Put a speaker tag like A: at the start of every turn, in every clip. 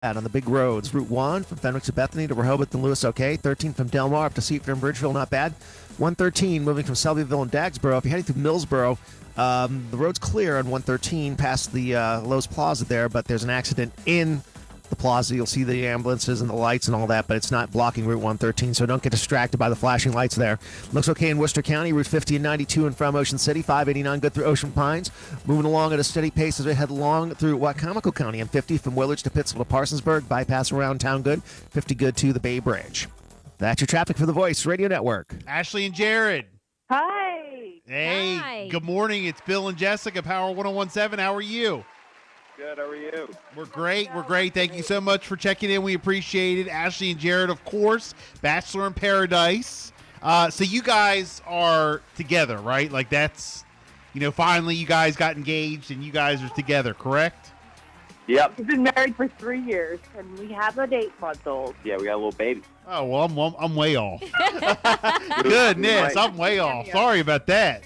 A: On the big roads. Route 1 from Fenwick to Bethany to Rehoboth and Lewis, okay. 13 from Delmar up to Seaford and Bridgeville, not bad. 113 moving from Selbyville and Dagsboro. If you're heading through Millsboro, the road's clear on 113 past the Lowe's Plaza there, but there's an accident in the plaza. You'll see the ambulances and the lights and all that, but it's not blocking Route 113, so don't get distracted by the flashing lights there. Looks okay in Worcester County. Route 50 and 92 and from Ocean City. 589 good through Ocean Pines. Moving along at a steady pace as we head along through Wacomico County. And 50 from Willits to Pittsville to Parsonsburg. Bypass around town good. 50 good to the Bay Bridge. That's your traffic for the Voice Radio Network.
B: Ashley and Jared.
C: Hi.
B: Hey,
D: Hi.
B: Good morning. It's Bill and Jessica, Power 1017. How are you?
E: Good, how are you?
B: We're great. We're great. Thank you so much for checking in. We appreciate it. Ashley and Jared, of course, Bachelor in Paradise. So you guys are together, right? Like that's, finally you guys got engaged and you guys are together, correct?
E: Yep.
C: We've been married for 3 years, and we have an 8-month-old.
E: Yeah, we got a little baby.
B: Oh, well, I'm way off. Goodness, I'm way off. Sorry about that.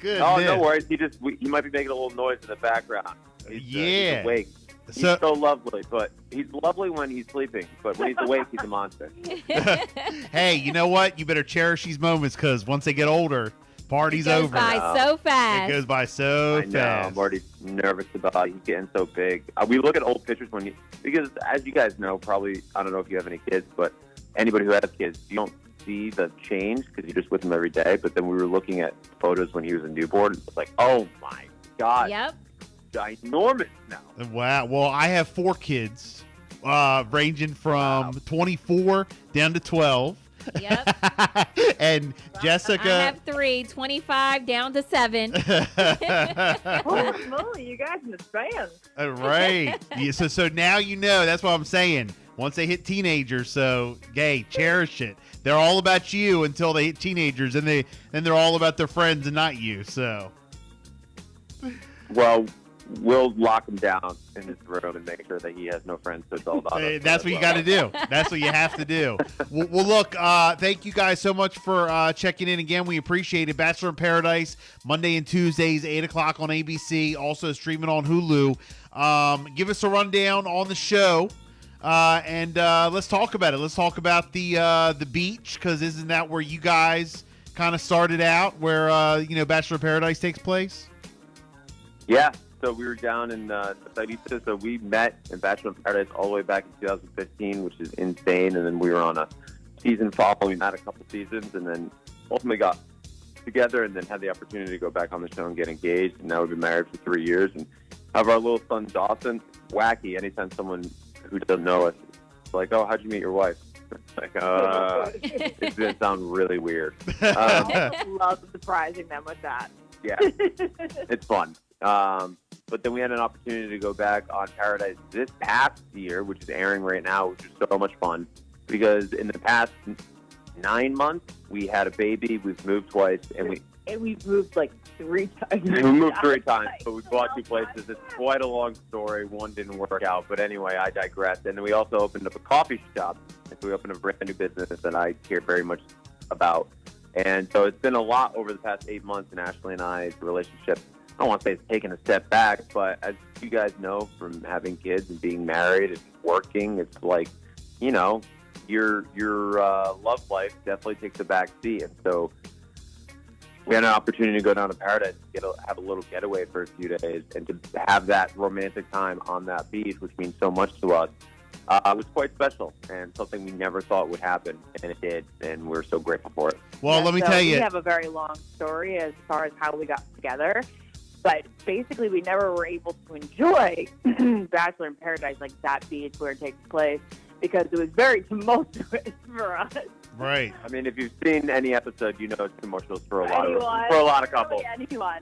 B: Goodness.
E: Oh, no worries. He might be making a little noise in the background. He's awake. He's so lovely, but he's lovely when he's sleeping. But when he's awake, he's a monster.
B: Hey, you know what? You better cherish these moments because once they get older, party's over.
D: It goes by so fast.
B: It goes by so
E: I know.
B: fast.
E: I'm already nervous about he's getting so big. We look at old pictures because as you guys know, probably, I don't know if you have any kids, but anybody who has kids, you don't see the change because you're just with them every day. But then we were looking at photos when he was a newborn. It's like, oh my God.
D: Yep.
E: Ginormous now.
B: Wow. Well, I have 4 kids, ranging from 24 down to 12.
D: Yep.
B: And Jessica.
D: I have 3, 25 down to 7.
C: Holy moly, you guys in the span.
B: Right. Yeah, so now you know. That's what I'm saying. Once they hit teenagers, so hey, cherish it. They're all about you until they hit teenagers, and then they're all about their friends and not you. So.
E: Well, we'll lock him down in his room and make sure that he has no friends to tell about it.
B: That's what you got to do. That's what you have to do. Well, look, thank you guys so much for checking in again. We appreciate it. Bachelor in Paradise, Monday and Tuesdays, 8 o'clock on ABC, also streaming on Hulu. Give us a rundown on the show, and let's talk about it. Let's talk about the beach, because isn't that where you guys kind of started out, where Bachelor in Paradise takes place?
E: Yeah, so we were down in Saudita, so we met in Bachelor in Paradise all the way back in 2015, which is insane, and then we were on a season following. We met a couple seasons, and then ultimately got together and then had the opportunity to go back on the show and get engaged, and now we've been married for 3 years, and have our little son, Dawson. Wacky, anytime someone who doesn't know us is like, oh, how'd you meet your wife? Like, it's going to sound really weird.
C: I love surprising them with that.
E: Yeah, it's fun. But then we had an opportunity to go back on Paradise this past year, which is airing right now, which is so much fun. Because in the past 9 months, we had a baby, we've moved twice, and
C: we've moved like 3 times.
E: We moved 3 times, but we bought 2 places. It's quite a long story. One didn't work out, but anyway, I digress. And then we also opened up a coffee shop. And so we opened a brand new business that I care very much about. And so it's been a lot over the past 8 months in Ashley and I's relationship. I don't want to say it's taken a step back, but as you guys know from having kids and being married and working, it's like, your love life definitely takes a back seat. And so we had an opportunity to go down to Paradise, have a little getaway for a few days, and to have that romantic time on that beach, which means so much to us. It was quite special and something we never thought would happen, and it did, and we're so grateful for it.
B: Well, let me tell you.
C: We have a very long story as far as how we got together, but basically we never were able to enjoy Bachelor in Paradise, like that beach where it takes place, because it was very tumultuous for us.
B: Right.
E: I mean, if you've seen any episode, you know it's tumultuous for a lot of couples.
C: Really anyone.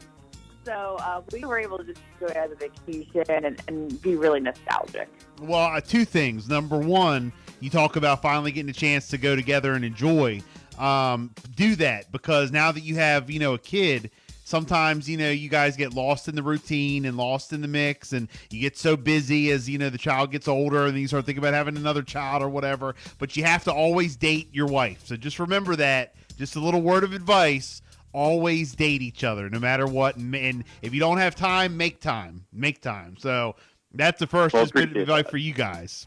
C: So we were able to just enjoy it as a vacation and be really nostalgic.
B: Well, 2 things. Number one, you talk about finally getting a chance to go together and enjoy. Do that, because now that you have, a kid, sometimes, you guys get lost in the routine and lost in the mix, and you get so busy as, the child gets older, and then you start thinking about having another child or whatever. But you have to always date your wife. So just remember that. Just a little word of advice. Always date each other, no matter what. And if you don't have time, make time. Make time. So That's the first.
E: Well,
B: Just good
E: appreciate
B: advice
E: that.
B: for you guys.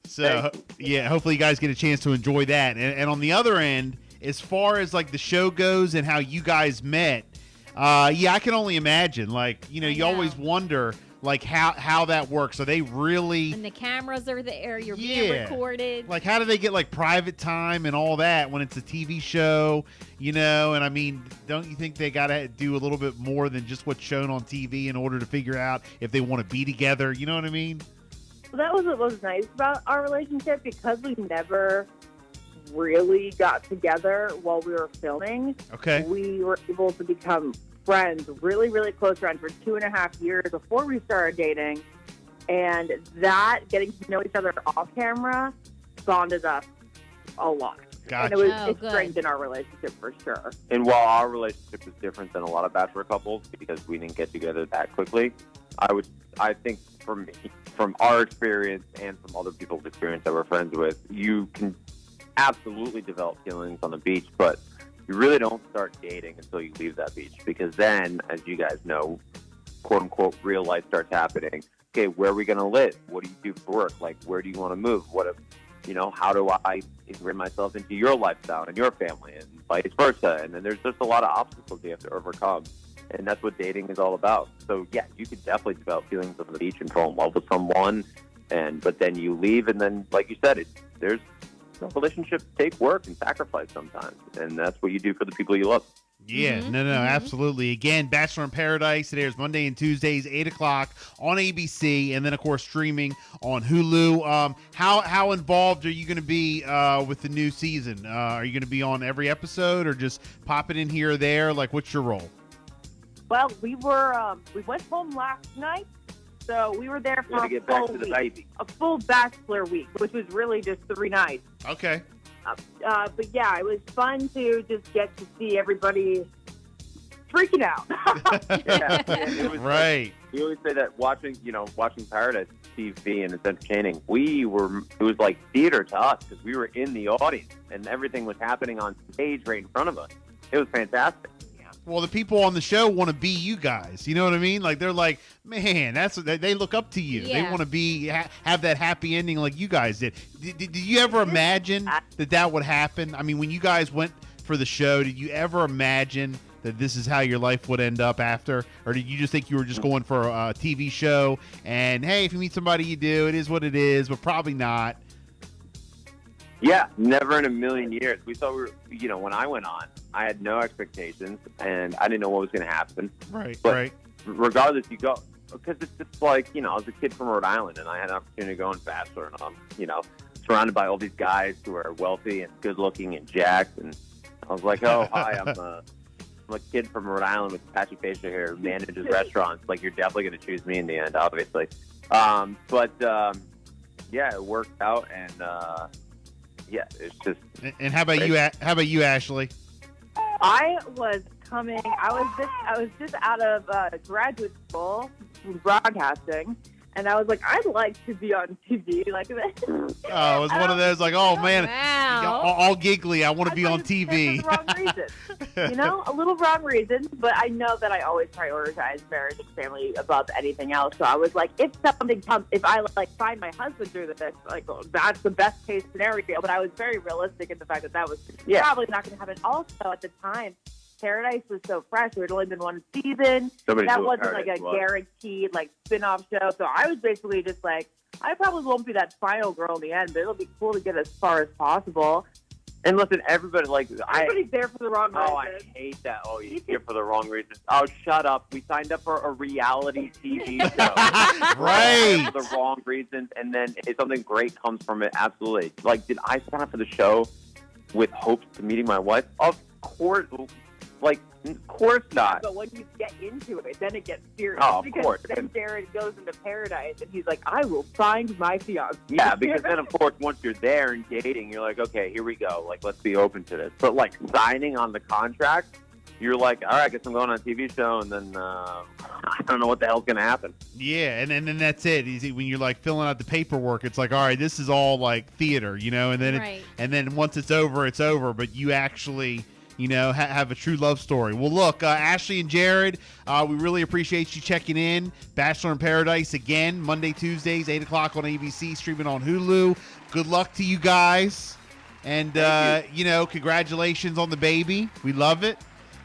B: So
E: Thank
B: yeah, hopefully you guys get a chance to enjoy that. And on the other end, as far as like the show goes and how you guys met, I can only imagine. Like, you
D: I
B: you
D: know.
B: always wonder like how that works. Are they really
D: And the cameras are there. You're being
B: Yeah.
D: recorded.
B: like, how do they get like private time and all that when it's a TV show? And I mean, don't you think they got to do a little bit more than just what's shown on TV in order to figure out if they want to be together? You know what I mean?
C: That was what was nice about our relationship, because we never really got together while we were filming.
B: Okay.
C: We were able to become friends, really, really close friends for 2.5 years before we started dating. And that, getting to know each other off camera, bonded us a lot.
B: Gotcha.
C: And
D: Oh,
C: it
D: good.
C: strengthened our relationship for sure.
E: And while our relationship is different than a lot of Bachelor couples because we didn't get together that quickly, I think for me, from our experience and from other people's experience that we're friends with, you can absolutely develop feelings on the beach, but you really don't start dating until you leave that beach, because then, as you guys know, quote unquote, real life starts happening. Okay, where are we going to live? What do you do for work? Like, where do you want to move? How do I integrate myself into your lifestyle and your family, and vice versa? And then there's just a lot of obstacles you have to overcome. And that's what dating is all about. So, yeah, you could definitely develop feelings on the beach and fall in love with someone, but then you leave, and then, like you said, relationships take work and sacrifice sometimes, and that's what you do for the people you love.
B: Yeah,
D: Mhm,
B: no, absolutely. Again, Bachelor in Paradise. It airs Monday and Tuesdays, 8 o'clock on ABC, and then, of course, streaming on Hulu. How involved are you going to be with the new season? Are you going to be on every episode or just pop it in here or there? Like, what's your role?
C: Well, we went home last night, so we were there
E: We
C: for
E: got to
C: a
E: get back
C: full
E: to the
C: week.
E: baby.
C: A full Bachelor week, which was really just 3 nights.
B: Okay.
C: But yeah, it was fun to just get to see everybody freaking out.
E: Yeah, it was
B: Right.
E: we always say that watching Paradise TV, and it's entertaining. It was like theater to us because we were in the audience and everything was happening on stage right in front of us. It was fantastic.
B: Well, the people on the show want to be you guys. You know what I mean? Like, they're like, man, they look up to you. They
D: Yeah.
B: want to be have that happy ending like you guys did. Did you ever imagine that would happen? I mean, when you guys went for the show, did you ever imagine that this is how your life would end up after? Or did you just think you were just going for a TV show and, hey, if you meet somebody you do, it is what it is, but probably not?
E: Yeah, never in a million years. We thought when I went on, I had no expectations and I didn't know what was going to happen.
B: Right,
E: But
B: right.
E: regardless, you go, because it's just like, I was a kid from Rhode Island and I had an opportunity to go on Bachelor, and I'm, surrounded by all these guys who are wealthy and good looking and jacked. And I was like, oh, hi, I'm a kid from Rhode Island with patchy facial hair who manages restaurants. Like, you're definitely going to choose me in the end, obviously. Yeah, it worked out, and yeah, it's just.
B: And how about you? How about you, Ashley?
C: I was just out of graduate school from broadcasting, and I was like, I'd like to be on TV like this.
B: Oh, it was one of those like, oh man,
D: Wow.
B: all giggly. I want to be on TV.
C: For the wrong reason. A little wrong reason, but I know that I always prioritize marriage and family above anything else. So I was like, if something comes, if I find my husband through this, that's the best case scenario. But I was very realistic in the fact that was probably not going to happen. Also, at the time, Paradise was so fresh. There had only been one season.
E: Nobody
C: That
E: knew what
C: wasn't like a
E: Paradise was.
C: guaranteed spin-off show. So I was basically just like, I probably won't be that final girl in the end, but it'll be cool to get as far as possible.
E: And listen, everybody,
C: Everybody's there for the wrong reason.
E: Oh, I hate that. Oh, you're here for the wrong reasons. Oh, shut up. We signed up for a reality TV show.
B: Right.
E: For the wrong reasons, and then if something great comes from it, absolutely. Did I sign up for the show with hopes to meeting my wife? Of course. Of course not.
C: But when you get into it, then it gets serious.
E: Oh, of
C: because
E: course.
C: then Jared goes into Paradise, and he's like, I will find my fiance.
E: Yeah, because then, of course, once you're there and dating, you're like, okay, here we go. Let's be open to this. But, signing on the contract, you're like, all right, I guess I'm going on a TV show, and then I don't know what the hell's going to happen.
B: Yeah, and then that's it. You see, when you're filling out the paperwork, it's like, all right, this is all theater, and then
D: Right.
B: and then once it's over, but you actually have a true love story. Well, look, Ashley and Jared, we really appreciate you checking in. Bachelor in Paradise again, Monday, Tuesdays, 8 o'clock on ABC, streaming on Hulu. Good luck to you guys. And, congratulations on the baby. We love it.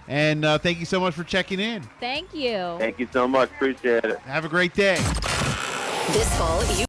B: And thank you so much for checking in.
D: Thank you.
E: Thank you so much. Appreciate it.
B: Have a great day.
F: This fall, you